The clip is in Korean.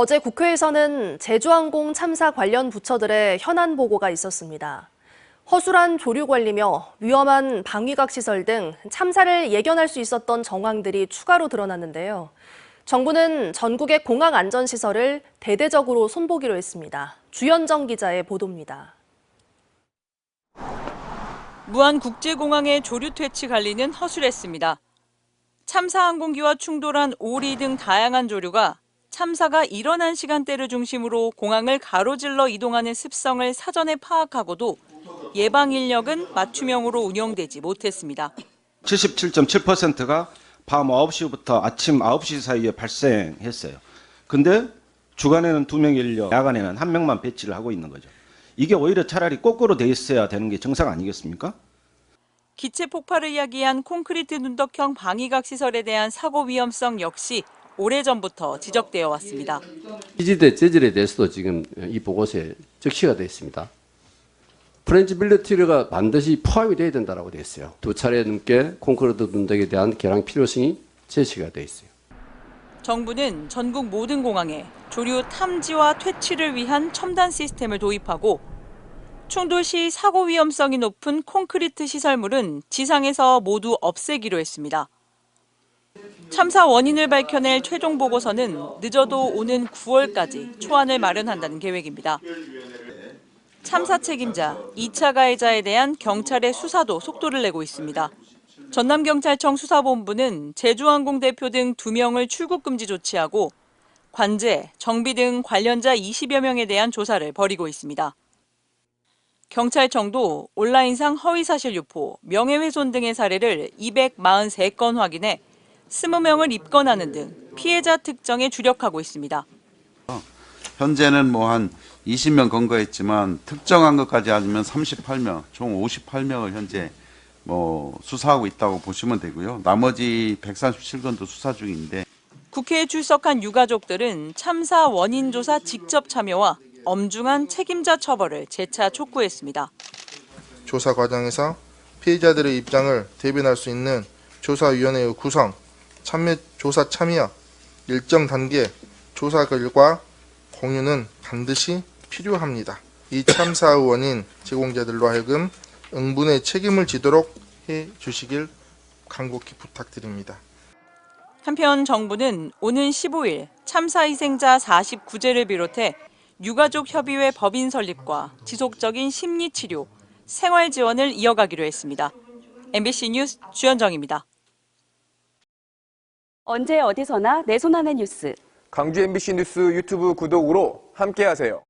어제 국회에서는 제주항공 참사 관련 부처들의 현안 보고가 있었습니다. 허술한 조류 관리며 위험한 방위각 시설 등 참사를 예견할 수 있었던 정황들이 추가로 드러났는데요. 정부는 전국의 공항 안전시설을 대대적으로 손보기로 했습니다. 주현정 기자의 보도입니다. 무안국제공항의 조류 퇴치 관리는 허술했습니다. 참사 항공기와 충돌한 오리 등 다양한 조류가 참사가 일어난 시간대를 중심으로 공항을 가로질러 이동하는 습성을 사전에 파악하고도 예방 인력은 맞춤형으로 운영되지 못했습니다. 77.7%가 밤 9시부터 아침 9시 사이에 발생했어요. 근데 주간에는 2명 인력, 야간에는 1명만 배치를 하고 있는 거죠. 이게 오히려 차라리 거꾸로 돼 있어야 되는 게 정상 아니겠습니까? 기체 폭발을 야기한 콘크리트 눈덕형 방위각 시설에 대한 사고 위험성 역시 오래전부터 지적되어 왔습니다. 기지대 재질에 대해서도 지금 이 보고서에 적시가 되어 있습니다. 프렌치 밀리터리가 반드시 포함이 되어야 된다고 되어 있어요. 2차례 넘게 콘크리트 눈덕에 대한 개량 필요성이 제시가 되어 있어요. 정부는 전국 모든 공항에 조류 탐지와 퇴치를 위한 첨단 시스템을 도입하고 충돌 시 사고 위험성이 높은 콘크리트 시설물은 지상에서 모두 없애기로 했습니다. 참사 원인을 밝혀낼 최종 보고서는 늦어도 오는 9월까지 초안을 마련한다는 계획입니다. 참사 책임자, 2차 가해자에 대한 경찰의 수사도 속도를 내고 있습니다. 전남경찰청 수사본부는 제주항공 대표 등 2명을 출국 금지 조치하고 관제, 정비 등 관련자 20여 명에 대한 조사를 벌이고 있습니다. 경찰청도 온라인상 허위사실 유포, 명예훼손 등의 사례를 243건 확인해 20명을 입건하는 등 피해자 특정에 주력하고 있습니다. 현재는 한 20명 검거했지만 특정한 것까지 하면 38명, 총 58명을 현재 수사하고 있다고 보시면 되고요. 나머지 137건도 수사 중인데. 국회에 출석한 유가족들은 참사 원인 조사 직접 참여와 엄중한 책임자 처벌을 재차 촉구했습니다. 조사 과정에서 피해자들의 입장을 대변할 수 있는 조사위원회의 구성, 조사 참여, 일정 단계 조사 결과 공유는 반드시 필요합니다. 이 참사의 원인 제공자들로 하여금 응분의 책임을 지도록 해주시길 간곡히 부탁드립니다. 한편 정부는 오는 15일 참사 희생자 49제를 비롯해 유가족 협의회 법인 설립과 지속적인 심리치료, 생활 지원을 이어가기로 했습니다. MBC 뉴스 주현정입니다. 언제 어디서나 내 손 안의 뉴스. 광주 MBC 뉴스 유튜브 구독으로 함께하세요.